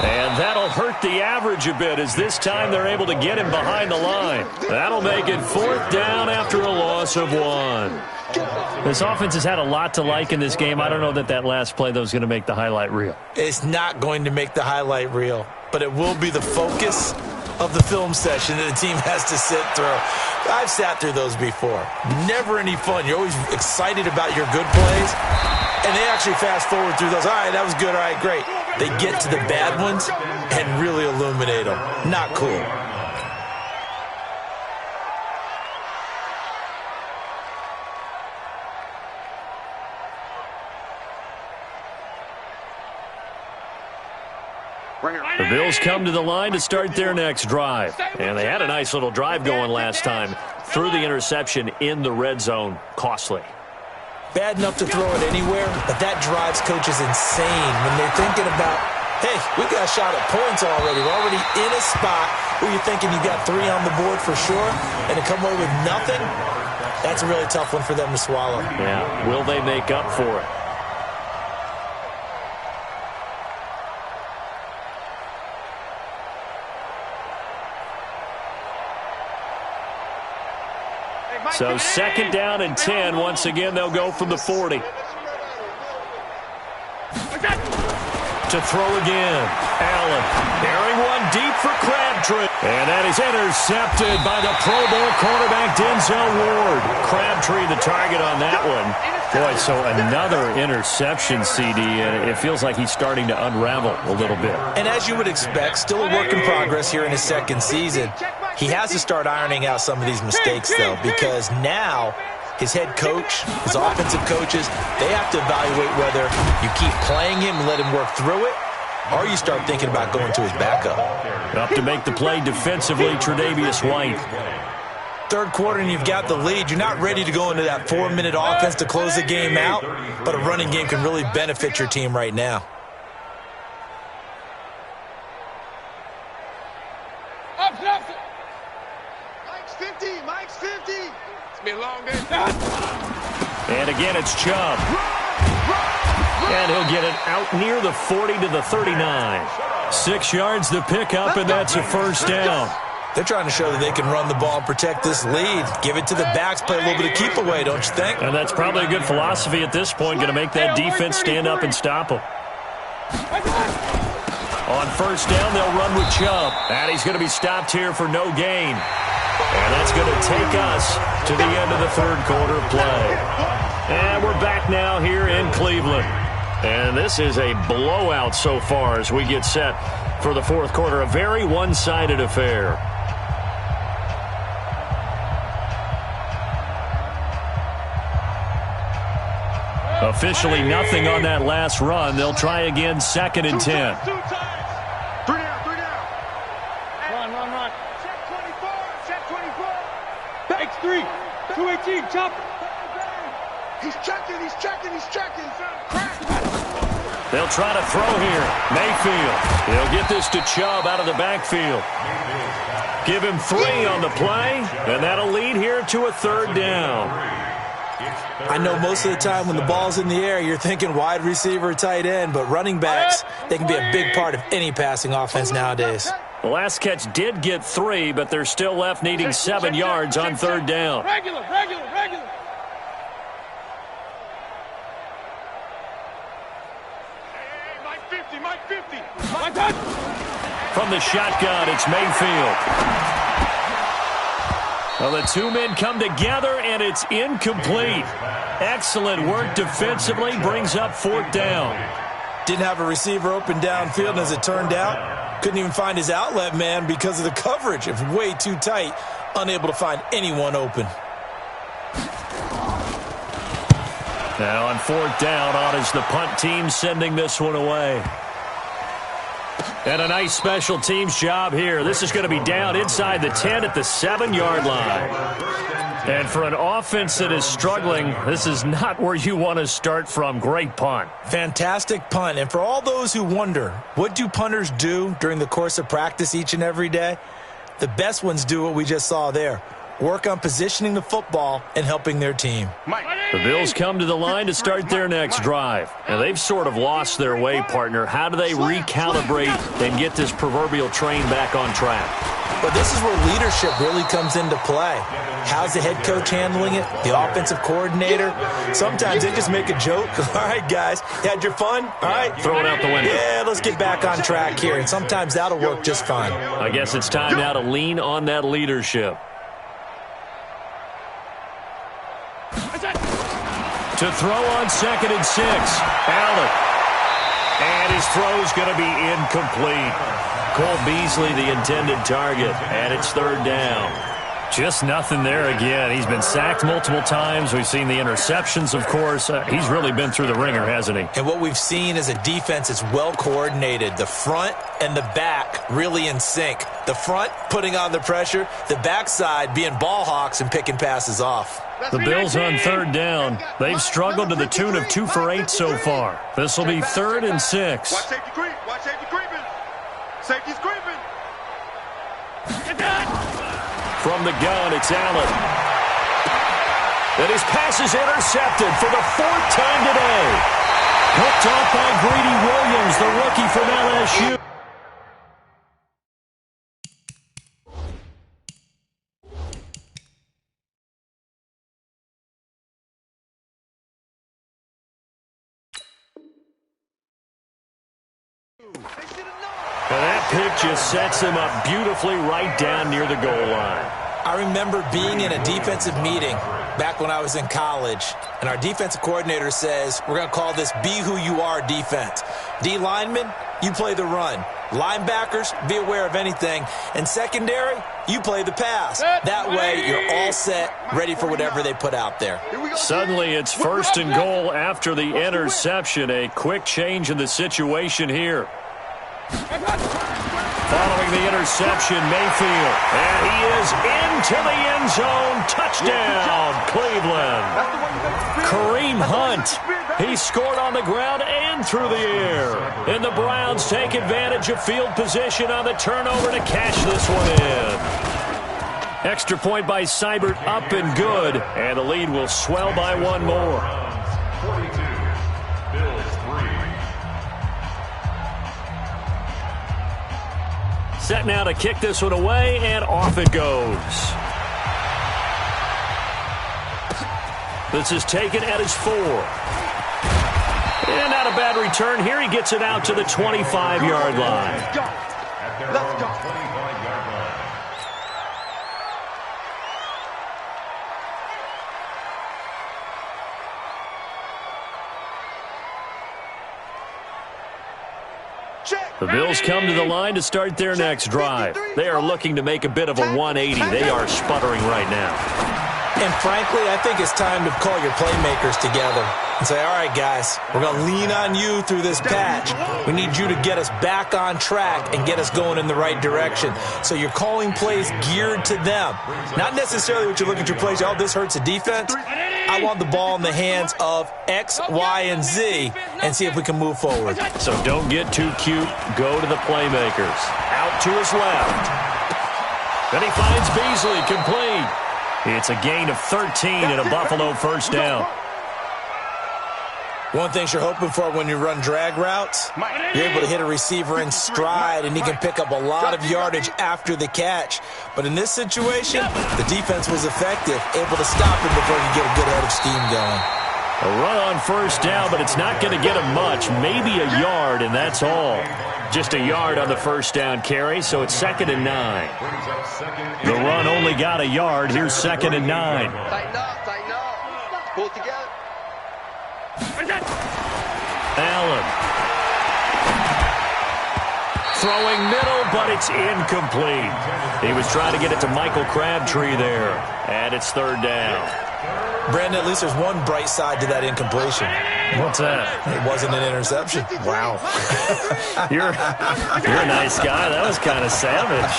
And that'll hurt the average a bit as this time they're able to get him behind the line. That'll make it fourth down after a loss of 1. This offense has had a lot to like in this game. I don't know that that last play, though, is going to make the highlight reel. It's not going to make the highlight reel, but it will be the focus of the film session that the team has to sit through. I've sat through those before. Never any fun. You're always excited about your good plays, and they actually fast forward through those. All right, that was good. All right, great. They get to the bad ones and really illuminate them. Not cool. The Bills come to the line to start their next drive. And they had a nice little drive going last time. Threw the interception in the red zone. Costly. Bad enough to throw it anywhere, but that drives coaches insane when they're thinking about, hey, we got a shot at points already. We're already in a spot where you're thinking you got 3 on the board for sure, and to come away with nothing, that's a really tough one for them to swallow. Yeah, will they make up for it? So 2nd down and 10. Once again, they'll go from the 40. To throw again. Allen airing one deep for Crabtree. And that is intercepted by the Pro Bowl cornerback Denzel Ward. Crabtree the target on that one. Boy, so another interception, CD, and it feels like he's starting to unravel a little bit. And as you would expect, still a work in progress here in his second season. He has to start ironing out some of these mistakes, though, because now his head coach, his offensive coaches, they have to evaluate whether you keep playing him and let him work through it, or you start thinking about going to his backup. Up to make the play defensively, Tre'Davious White. Third quarter and you've got the lead. You're not ready to go into that 4-minute offense to close the game out, but a running game can really benefit your team right now. Mike's 50, Mike's 50. It's been a long day. And again, it's Chubb. And he'll get it out near the 40 to the 39. 6 yards to pick up, and that's a first down. They're trying to show that they can run the ball and protect this lead. Give it to the backs, play a little bit of keep away, don't you think? And that's probably a good philosophy at this point, going to make that defense stand up and stop them. On first down, they'll run with Chubb. And he's going to be stopped here for no gain. And that's going to take us to the end of the third quarter play. And we're back now here in Cleveland. And this is a blowout so far as we get set for the fourth quarter. A very one-sided affair. Officially nothing on that last run. They'll try again, 2nd and 10. 2 times. 3 down. Run. Check 24. X 3. 218. Chopper. He's checking. They'll try to throw here. Mayfield. They'll get this to Chubb out of the backfield. Give him 3 on the play, and that'll lead here to a 3rd down. I know most of the time when the ball's in the air, you're thinking wide receiver, tight end, but running backs, they can be a big part of any passing offense nowadays. The last catch did get 3, but they're still left needing 7 yards on 3rd down. Regular. Mike 50. From the shotgun, it's Mayfield. Well, the 2 men come together, and it's incomplete. Excellent work defensively, brings up 4th down. Didn't have a receiver open downfield, and as it turned out, couldn't even find his outlet man because of the coverage. It was way too tight, unable to find anyone open. Now on 4th down, on is the punt team sending this one away. And a nice special teams job here. This is going to be down inside the 10 at the 7-yard line. And for an offense that is struggling, this is not where you want to start from. Great punt. Fantastic punt. And for all those who wonder, what do punters do during the course of practice each and every day? The best ones do what we just saw there. Work on positioning the football and helping their team. The Bills come to the line to start their next drive. And they've sort of lost their way, partner. How do they recalibrate and get this proverbial train back on track? But this is where leadership really comes into play. How's the head coach handling it? The offensive coordinator? Sometimes they just make a joke. All right, guys, you had your fun? All right. Throw it out the window. Yeah, let's get back on track here. And sometimes that'll work just fine. I guess it's time now to lean on that leadership. To throw on 2nd and 6. Allen. And his throw's going to be incomplete. Cole Beasley, the intended target, and it's 3rd down. Just nothing there again. He's been sacked multiple times. We've seen the interceptions, of course. He's really been through the ringer, hasn't he? And what we've seen is a defense that's well coordinated. The front and the back really in sync. The front putting on the pressure. The backside being ball hawks and picking passes off. The Bills on 3rd down. They've struggled to the tune of 2 for 8 so far. This will be 3rd and 6. Watch safety creeping. Safety's creeping. From the gun, it's Allen. And his pass is intercepted for the 4th time today. Hooked off by Greedy Williams, the rookie from LSU. And that pick just sets him up beautifully right down near the goal line. I remember being in a defensive meeting back when I was in college, and our defensive coordinator says, we're going to call this Be Who You Are defense. D linemen, you play the run. Linebackers, be aware of anything. And secondary, you play the pass. That way, you're all set, ready for whatever they put out there. Suddenly, it's 1st and goal after the interception. A quick change in the situation here. Following the interception, Mayfield. And he is into the end zone. Touchdown, Cleveland. Kareem Hunt. He scored on the ground and through the air. And the Browns take advantage of field position on the turnover to cash this one in. Extra point by Seibert, up and good. And the lead will swell by 1 more. 42, Bills 3. Set now to kick this one away, and off it goes. This is taken at his 4. And not a bad return here. He gets it out to the 25-yard line. Let's go. 25-yard line. The Bills come to the line to start their next drive. They are looking to make a bit of a 180. They are sputtering right now. And frankly, I think it's time to call your playmakers together and say, all right, guys, we're going to lean on you through this patch. We need you to get us back on track and get us going in the right direction. So you're calling plays geared to them. Not necessarily what you look at your plays, oh, this hurts the defense. I want the ball in the hands of X, Y, and Z and see if we can move forward. So don't get too cute. Go to the playmakers. Out to his left. Then he finds Beasley complete. It's a gain of 13 and a Buffalo first down. One thing you're hoping for when you run drag routes, you're able to hit a receiver in stride, and he can pick up a lot of yardage after the catch. But in this situation, the defense was effective, able to stop him before he could get a good head of steam going. A run on first down, but it's not going to get him much. Maybe a yard, and that's all. Just a yard on the first down carry, so it's 2nd and 9. The run only got a yard. Here's 2nd and 9. Tighten up, tighten up. Pull it together. Allen. Throwing middle, but it's incomplete. He was trying to get it to Michael Crabtree there, and it's 3rd down. Brandon, at least there's one bright side to that incompletion. What's that? It wasn't an interception. Wow. You're a nice guy. That was kind of savage.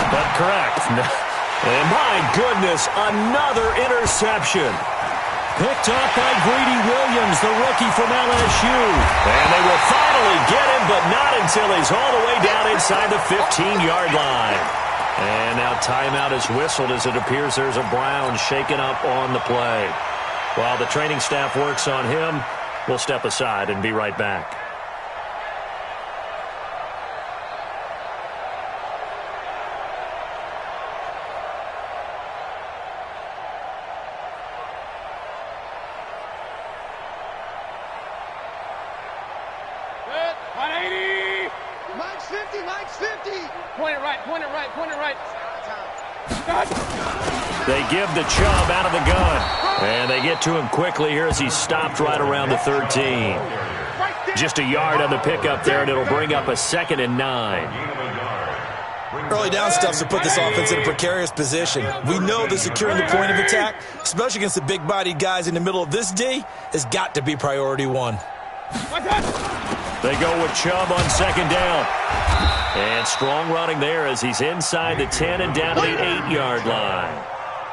But correct. And my goodness, another interception. Picked up by Greedy Williams, the rookie from LSU. And they will finally get him, but not until he's all the way down inside the 15-yard line. And now timeout is whistled as it appears there's a Brown shaken up on the play. While the training staff works on him, we'll step aside and be right back. Mike's 50, Mike's 50. Point it right, point it right, point it right. They give the Chubb out of the gun. And they get to him quickly here as he's stopped right around the 13. Just a yard on the pickup there, and it'll bring up a 2nd and 9. Early down stuff to put this offense in a precarious position. We know that securing the point of attack, especially against the big-bodied guys in the middle of this D, has got to be priority one. They go with Chubb on 2nd down. And strong running there as he's inside the 10 and down to the 8-yard line.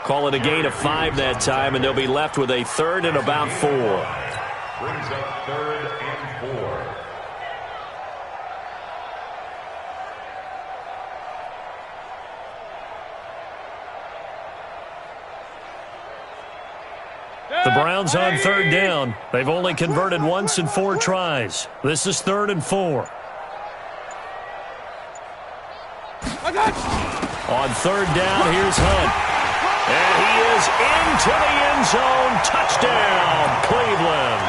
Call it a gain of 5 that time, and they'll be left with a 3rd and about 4. Brings up 3rd and 4. The Browns on 3rd down. They've only converted once in 4 tries. This is 3rd and 4. On 3rd down, here's Hunt. And he is into the end zone. Touchdown, Cleveland.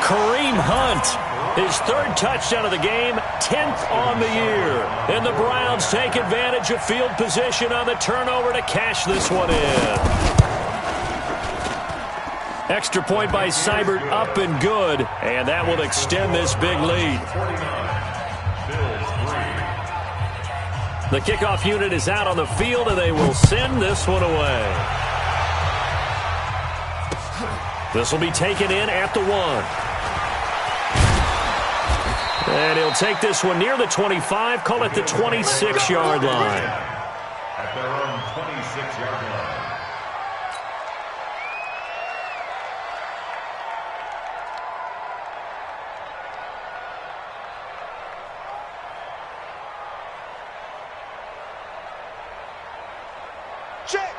Kareem Hunt, his 3rd touchdown of the game, 10th on the year. And the Browns take advantage of field position on the turnover to cash this one in. Extra point by Seibert, up and good, and that will extend this big lead. The kickoff unit is out on the field, and they will send this one away. This will be taken in at the 1. And he'll take this one near the 25, call it the 26-yard line. At their own 26-yard line.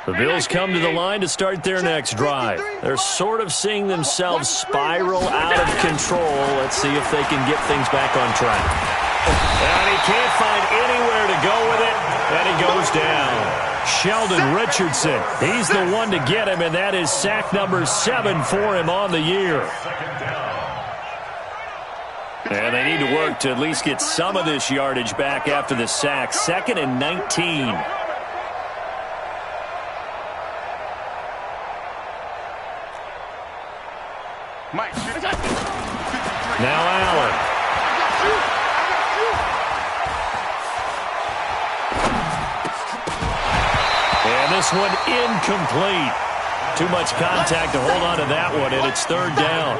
The Bills come to the line to start their next drive. They're sort of seeing themselves spiral out of control. Let's see if they can get things back on track. And he can't find anywhere to go with it, and he goes down. Sheldon Richardson, he's the one to get him, and that is sack number 7 for him on the year. And they need to work to at least get some of this yardage back after the sack. 2nd and 19. Mike. Now Allen. And And this one incomplete. Too much contact to hold on to that one, and it's third down.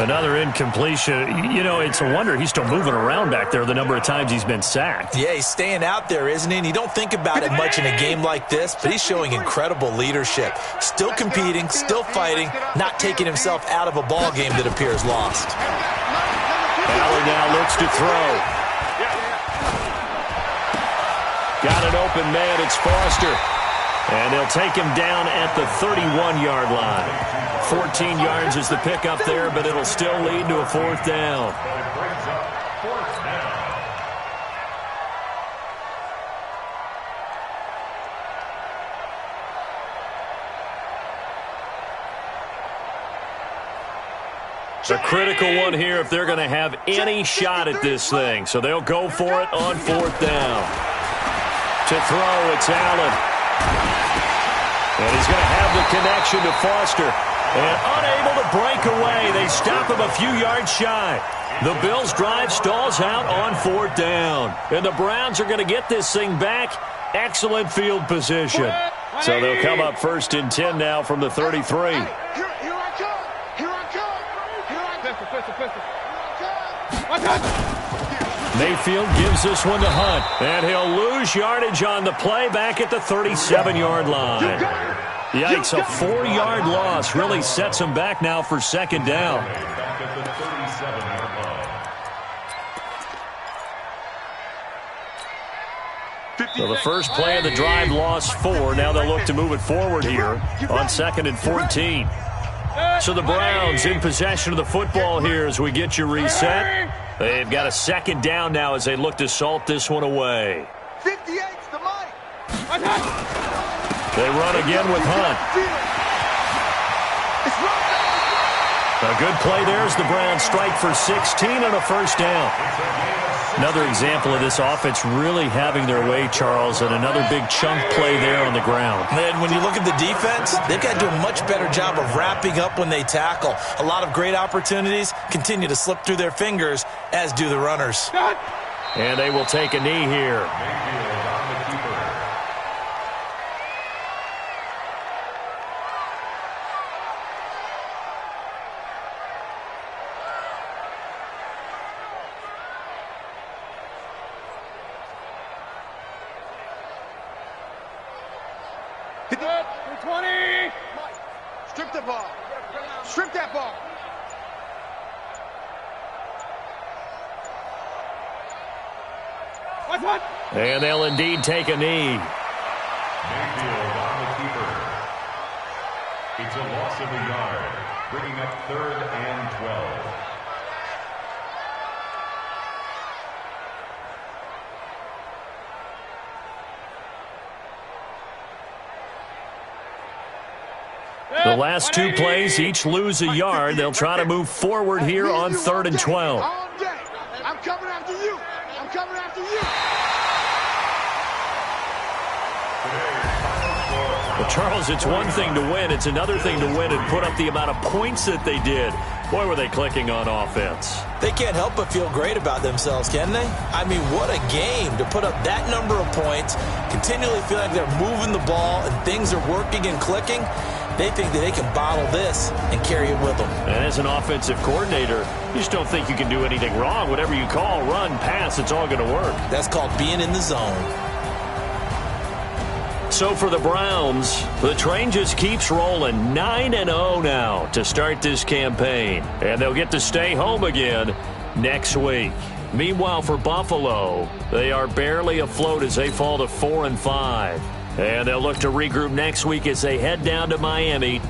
Another incompletion. You know, it's a wonder he's still moving around back there the number of times he's been sacked. Yeah, he's staying out there, isn't he? And you don't think about it much in a game like this, but he's showing incredible leadership. Still competing, still fighting, not taking himself out of a ball game that appears lost. Allen now looks to throw. Got an open man. It's Foster. And they'll take him down at the 31-yard line. 14 yards is the pickup there, but it'll still lead to a fourth down. It brings up fourth down. A critical one here if they're going to have any shot at this thing. So they'll go for it on fourth down. To throw, it's Allen. And he's going to have the connection to Foster. And unable to break away. They stop him a few yards shy. The Bills' drive stalls out on fourth down. And the Browns are going to get this thing back. Excellent field position. So they'll come up first and 10 now from the 33. Mayfield gives this one to Hunt, and he'll lose yardage on the play back at the 37-yard line. Yikes, a 4-yard loss really sets him back now for second down. Back at the 37-yard line. So the first play of the drive lost 4. Now they'll look to move it forward here on 2nd and 14. So the Browns in possession of the football here as we get you reset. They've got a second down now as they look to salt this one away. 58's the mic. They run again with Hunt. A good play there as the Browns strike for 16 and a first down. Another example of this offense really having their way, Charles, and another big chunk play there on the ground. And when you look at the defense, they've got to do a much better job of wrapping up when they tackle. A lot of great opportunities continue to slip through their fingers, as do the runners. And they will take a knee here. Mayfield on the keeper. Hit the 20. Strip the ball. Strip that ball. And they'll indeed take a knee. Mayfield on the keeper. It's a loss of a yard, bringing up 3rd and 12. The last two plays each lose a yard. They'll try to move forward here on 3rd and 12. All day. I'm coming after you. I'm coming after you. Well, Charles, it's one thing to win. It's another thing to win and put up the amount of points that they did. Boy, were they clicking on offense. They can't help but feel great about themselves, can they? I mean, what a game to put up that number of points, continually feel like they're moving the ball and things are working and clicking. They think that they can bottle this and carry it with them. And as an offensive coordinator, you just don't think you can do anything wrong. Whatever you call, run, pass, it's all going to work. That's called being in the zone. So for the Browns, the train just keeps rolling 9-0 now to start this campaign. And they'll get to stay home again next week. Meanwhile, for Buffalo, they are barely afloat as they fall to 4-5. And they'll look to regroup next week as they head down to Miami